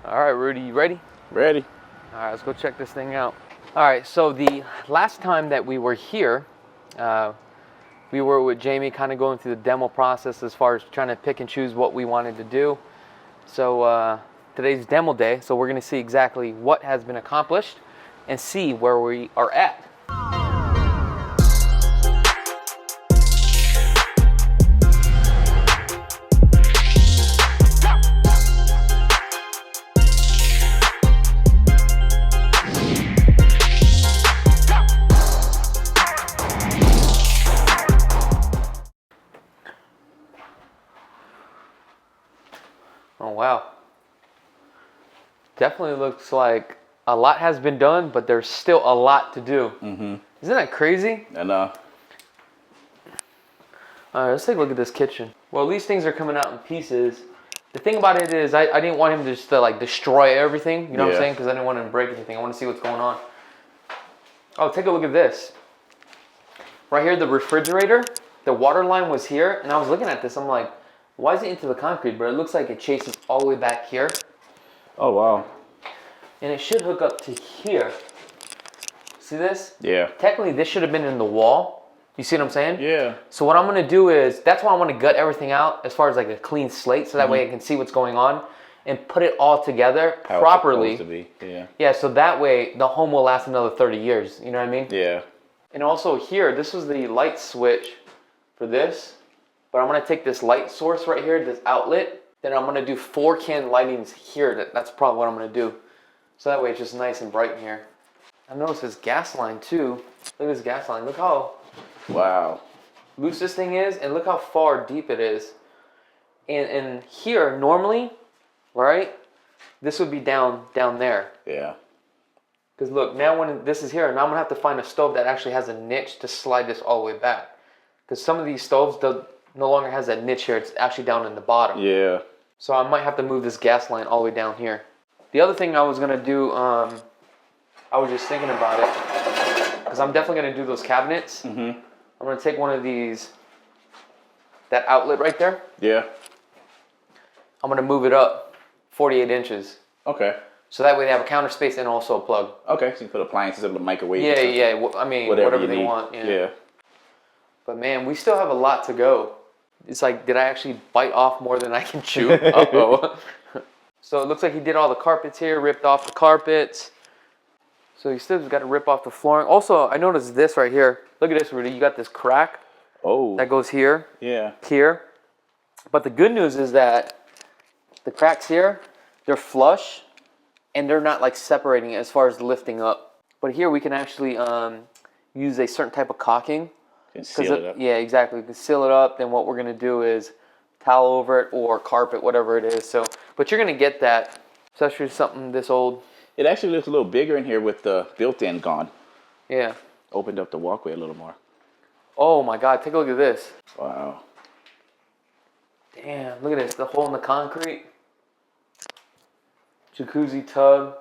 All right, Rudy, you ready? Ready. All right, let's go check this thing out. All right, so the last time that we were here, we were with Jamie kind of going through the demo process as far as trying to pick and choose what we wanted to do. So today's demo day, so we're gonna see exactly what has been accomplished and see where we are at. Oh wow, definitely looks like a lot has been done, but there's still a lot to do. Isn't that crazy? I know. All right, let's take a look at this kitchen. Well, these things are coming out in pieces. The thing about it is I didn't want him just to like destroy everything, you know what I'm saying? Because I didn't want him to break anything. I want to see what's going on. Oh, take a look at this. Right here, the refrigerator, the water line was here, and I was looking at this, I'm like, why is it into the concrete? But it looks like it chases all the way back here. Oh, wow. And it should hook up to here. See this? Yeah. Technically, this should have been in the wall. You see what I'm saying? Yeah. So what I'm going to do is, that's why I want to gut everything out as far as like a clean slate, so that way I can see what's going on and put it all together properly. It's supposed to be. Yeah. Yeah, so that way the home will last another 30 years. You know what I mean? Yeah. And also here, this was the light switch for this. But I'm gonna take this light source right here, this outlet, then I'm gonna do 4 can lightings here. That's probably what I'm gonna do. So that way it's just nice and bright in here. I noticed this gas line too. Look at this gas line. Look how loose this thing is, and look how far deep it is. And here, normally, right, this would be down there. Yeah. Because look, now when this is here, now I'm gonna have to find a stove that actually has a niche to slide this all the way back. Because some of these stoves no longer has that niche here. It's actually down in the bottom. Yeah. So I might have to move this gas line all the way down here. The other thing I was gonna do, I was just thinking about it, because I'm definitely gonna do those cabinets. I'm gonna take one of these, that outlet right there. Yeah. I'm gonna move it up 48 inches. Okay. So that way they have a counter space and also a plug. Okay, so you put appliances in the microwave. Yeah. I mean, whatever they need. want. Yeah. But man, we still have a lot to go. It's like, did I actually bite off more than I can chew? Uh-oh. So it looks like he did all the carpets here, ripped off the carpets. So he still got to rip off the flooring. Also, I noticed this right here. Look at this, Rudy. You got this crack that goes here, here. But the good news is that the cracks here, they're flush, and they're not like separating as far as lifting up. But here we can actually use a certain type of caulking. And seal it up. Yeah, exactly. We can seal it up. Then what we're gonna do is towel over it or carpet, whatever it is. So, but you're gonna get that, especially something this old. It actually looks a little bigger in here with the built-in gone. Yeah. Opened up the walkway a little more. Oh my God! Take a look at this. Wow. Damn! Look at this. The hole in the concrete. Jacuzzi tub.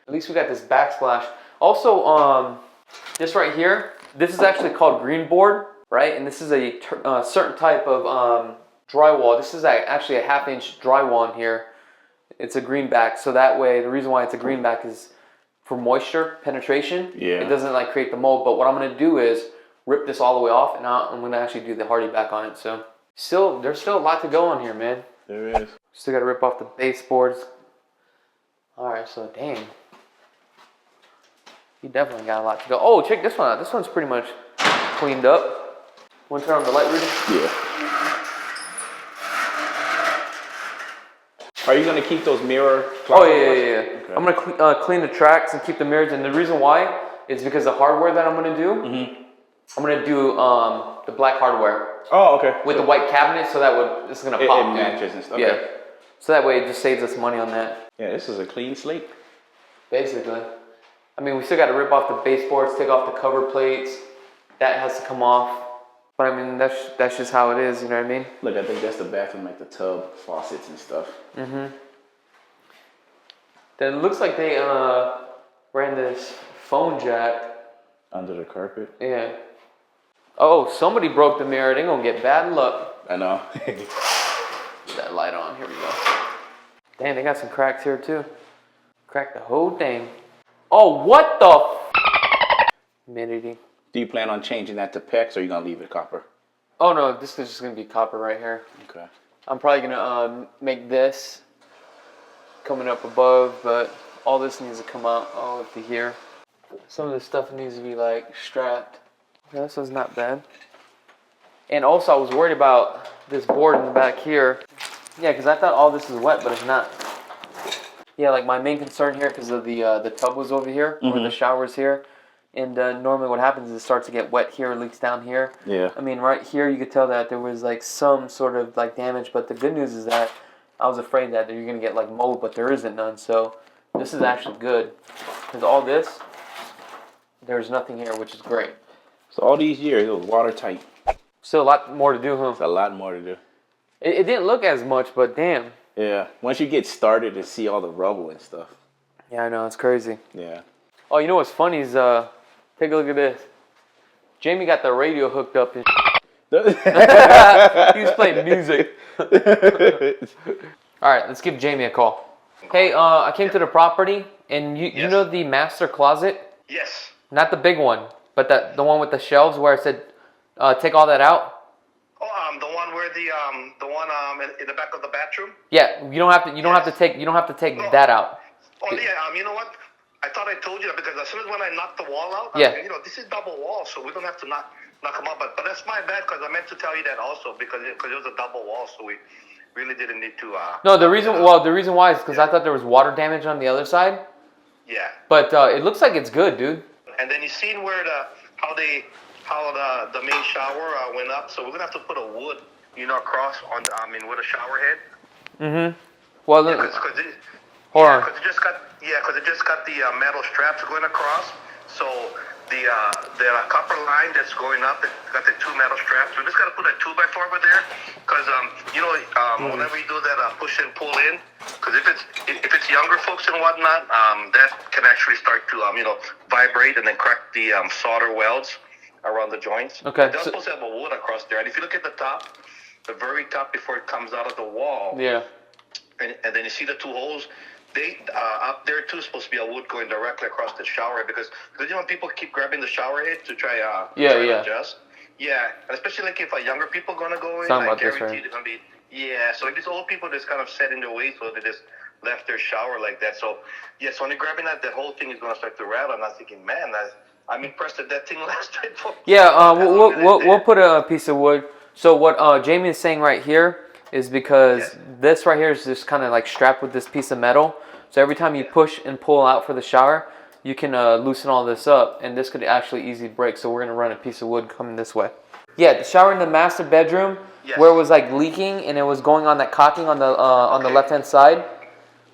At least we got this backsplash. Also, this right here. This is actually called green board, right? And this is a certain type of drywall. This is actually a 1/2 inch drywall in here. It's a greenback, so that way, the reason why it's a greenback is for moisture penetration. Yeah. It doesn't like create the mold, but what I'm gonna do is rip this all the way off, and I'm gonna actually do the hardy back on it. So there's still a lot to go on here, man. There is. Still gotta rip off the baseboards. All right, so dang. You definitely got a lot to go. Oh, check this one out. This one's pretty much cleaned up. Want to turn on the light, Rudy? Yeah. Are you going to keep those mirror? Oh, yeah. Okay. I'm going to clean the tracks and keep the mirrors. And the reason why is because the hardware that I'm going to do, I'm going to do the black hardware. Oh, okay. With the white cabinet, so that it's going to pop. It matches and stuff. Okay. Yeah. So that way it just saves us money on that. Yeah, this is a clean slate. Basically. I mean, we still got to rip off the baseboards, take off the cover plates. That has to come off. But I mean, that's just how it is, you know what I mean? Look, I think that's the bathroom, like the tub, faucets and stuff. Then it looks like they ran this phone jack under the carpet. Yeah. Oh, somebody broke the mirror. They're gonna get bad luck. I know. Put that light on. Here we go. Damn, they got some cracks here too. Crack the whole thing. Oh, what the humidity. Do you plan on changing that to PEX, or are you gonna leave it copper? Oh no, this is just gonna be copper right here. Okay. I'm probably gonna make this coming up above, but all this needs to come out all up to here. Some of this stuff needs to be like strapped. This one's not bad. And also I was worried about this board in the back here. Yeah, because I thought all this is wet, but it's not. Yeah, like my main concern here, because of the tub was over here, or the shower's here. And normally what happens is it starts to get wet here, it leaks down here. Yeah. I mean, right here you could tell that there was like some sort of like damage, but the good news is that I was afraid that you're going to get like mold, but there isn't none. So this is actually good. Because all this, there's nothing here, which is great. So all these years, it was watertight. Still a lot more to do, huh? It's a lot more to do. It didn't look as much, but damn. Yeah. Once you get started and see all the rubble and stuff. Yeah, I know. It's crazy. Yeah. Oh, you know what's funny is, take a look at this. Jamie got the radio hooked up and he was playing music. All right, let's give Jamie a call. Hey, I came to the property, and you know the master closet? Yes. Not the big one, but the one with the shelves where I said take all that out. Oh, the one where the one in the back of the bathroom. Yeah, you don't have to take that out. Oh yeah, you know what? I thought I told you that because as soon as when I knocked the wall out, Yeah. This is double wall, so we don't have to knock them out. But that's my bad because I meant to tell you that also because it was a double wall, so we really didn't need to. No, the reason why is because I thought there was water damage on the other side. Yeah. But it looks like it's good, dude. And then you seen where how the main shower went up, so we're gonna have to put a wood, across on with a shower head. Mm-hmm. Well, Yeah, hold on. because it just got the metal straps going across. So the copper line that's going up, it got the two metal straps. We just got to put a 2x4 over there, because whenever you do that push and pull in, because if it's younger folks and whatnot, that can actually start to vibrate and then crack the solder welds around the joints. Okay. They're supposed to have a wood across there, and if you look at the top, the very top before it comes out of the wall. Yeah. And then you see the two holes. They up there too is supposed to be a wood going directly across the shower head because people keep grabbing the shower head to try to adjust. Yeah, and especially like if younger people gonna go in, I guarantee they're gonna be So these old people just kind of set in their way, so they just left their shower like that. So so when you're grabbing that, the whole thing is gonna start to rattle. And I'm thinking, man, I'm impressed that thing lasted. We'll put a piece of wood. So what Jamie is saying right here is because this right here is just kind of like strapped with this piece of metal. So every time you push and pull out for the shower, you can loosen all this up, and this could actually easily break. So we're gonna run a piece of wood coming this way. Yeah, the shower in the master bedroom where it was like leaking and it was going on that caulking on the left hand side.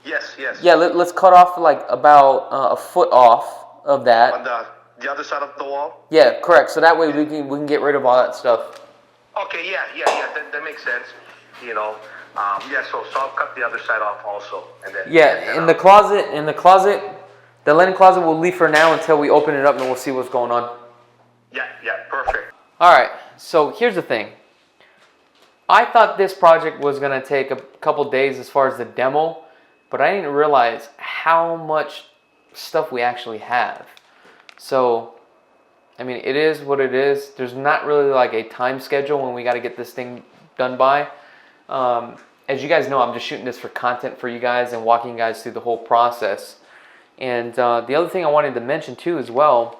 Yes. Yeah, let's cut off like about a foot off of that. On the other side of the wall. Yeah, correct. So that way we can get rid of all that stuff. Okay, yeah. That makes sense. So I'll cut the other side off also, and then in the closet, the linen closet we'll leave for now until we open it up and we'll see what's going on. Yeah, perfect. All right. So here's the thing. I thought this project was gonna take a couple days as far as the demo, but I didn't realize how much stuff we actually have. So, I mean, it is what it is. There's not really like a time schedule when we got to get this thing done by. As you guys know, I'm just shooting this for content for you guys and walking you guys through the whole process. And the other thing I wanted to mention too as well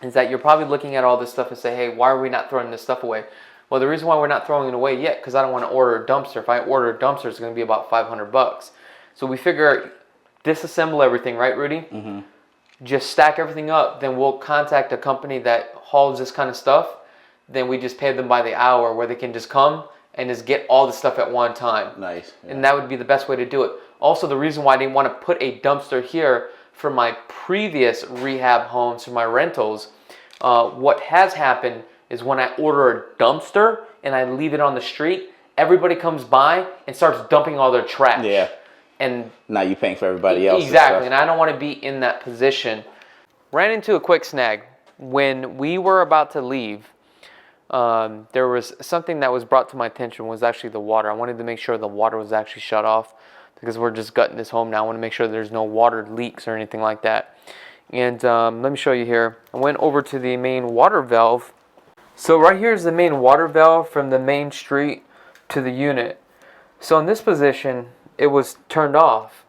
is that you're probably looking at all this stuff and say, hey, why are we not throwing this stuff away? Well, the reason why we're not throwing it away yet, because I don't want to order a dumpster. If I order a dumpster, it's going to be about $500. So we figure disassemble everything, right, Rudy? Mm-hmm. Just stack everything up. Then we'll contact a company that hauls this kind of stuff. Then we just pay them by the hour where they can just come and just get all the stuff at one time. Nice. Yeah. And that would be the best way to do it. Also, the reason why I didn't want to put a dumpster here for my previous rehab homes, for my rentals, what has happened is when I order a dumpster and I leave it on the street, everybody comes by and starts dumping all their trash. Yeah. And now you're paying for everybody else. Exactly, and I don't want to be in that position. Ran into a quick snag. When we were about to leave, there was something that was brought to my attention was actually the water. I wanted to make sure the water was actually shut off. because we're just gutting this home now. I want to make sure there's no water leaks or anything like that. And let me show you here. I went over to the main water valve. So right here is the main water valve from the main street to the unit. So in this position, it was turned off.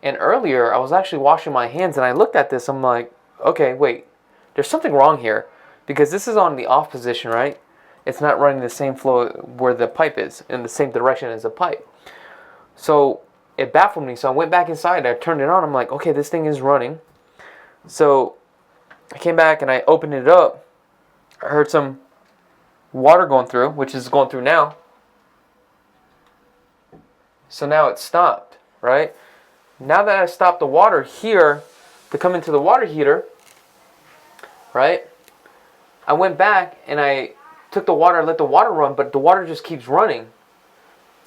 And earlier, I was actually washing my hands and I looked at this. I'm like, okay, wait, there's something wrong here, because this is on the off position, right? It's not running the same flow where the pipe is, in the same direction as the pipe. So it baffled me. So I went back inside. I turned it on. I'm like, okay, this thing is running. So I came back and I opened it up. I heard some water going through, which is going through now. So now it stopped, right? Now that I stopped the water here to come into the water heater, right? I went back and I took the water, let the water run, but the water just keeps running.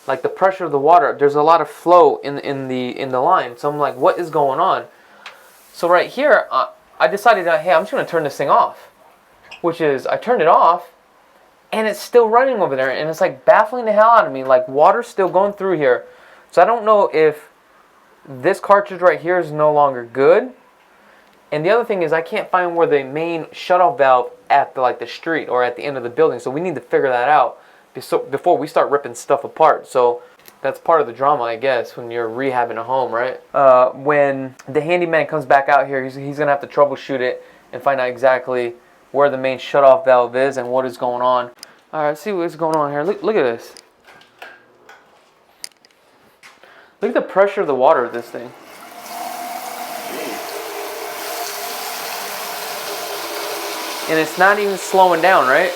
Like the pressure of the water, there's a lot of flow in the line. So I'm like, what is going on? So right here, I decided, hey, I'm just gonna turn this thing off. Which is, I turned it off, and it's still running over there, and it's like baffling the hell out of me. Like water's still going through here. So I don't know if this cartridge right here is no longer good. And the other thing is, I can't find where the main shutoff valve at the street or at the end of the building. So we need to figure that out before we start ripping stuff apart. So that's part of the drama, I guess, when you're rehabbing a home, right? When the handyman comes back out here, he's gonna have to troubleshoot it and find out exactly where the main shutoff valve is and what is going on. All right, let's see what's going on here. Look at this. Look at the pressure of the water of this thing. And it's not even slowing down, right?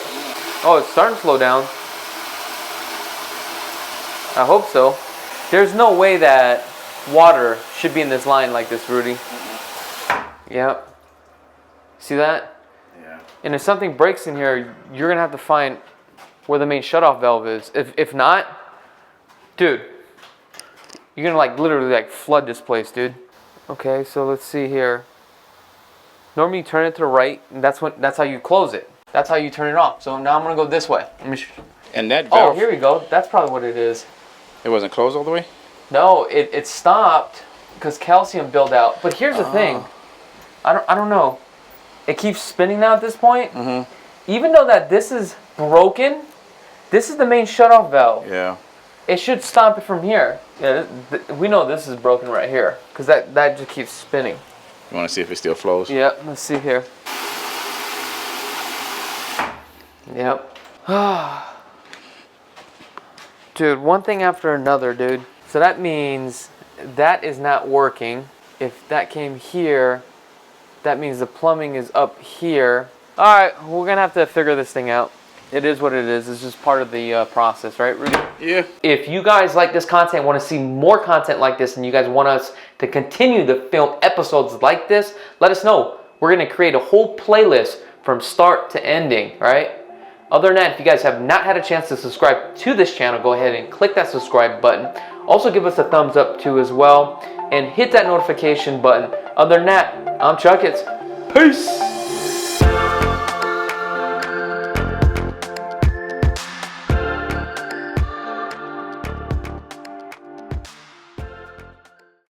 Oh, it's starting to slow down. I hope so. There's no way that water should be in this line like this, Rudy. Yep. See that? Yeah. And if something breaks in here, you're going to have to find where the main shutoff valve is. If not, dude, you're going to like literally like flood this place, dude. Okay, so let's see here. Normally you turn it to the right, and that's how you close it. That's how you turn it off. So now I'm going to go this way. And that valve, oh, here we go. That's probably what it is. it wasn't closed all the way? No, it stopped because calcium built out. But here's the thing. I don't know. It keeps spinning now at this point. Mm-hmm. Even though that this is broken, this is the main shutoff valve. Yeah. It should stop it from here. Yeah, we know this is broken right here because that just keeps spinning. You want to see if it still flows? Yep, let's see here. Yep. Dude, one thing after another, dude. So that means that is not working. If that came here, that means the plumbing is up here. All right, we're gonna have to figure this thing out. It is what it is. It's just part of the process, right, Rudy? Yeah. If you guys like this content, want to see more content like this, and you guys want us to continue to film episodes like this, let us know. We're going to create a whole playlist from start to ending, right? Other than that, if you guys have not had a chance to subscribe to this channel, go ahead and click that subscribe button. Also give us a thumbs up too as well, and hit that notification button. Other than that, I'm Chakits. Peace!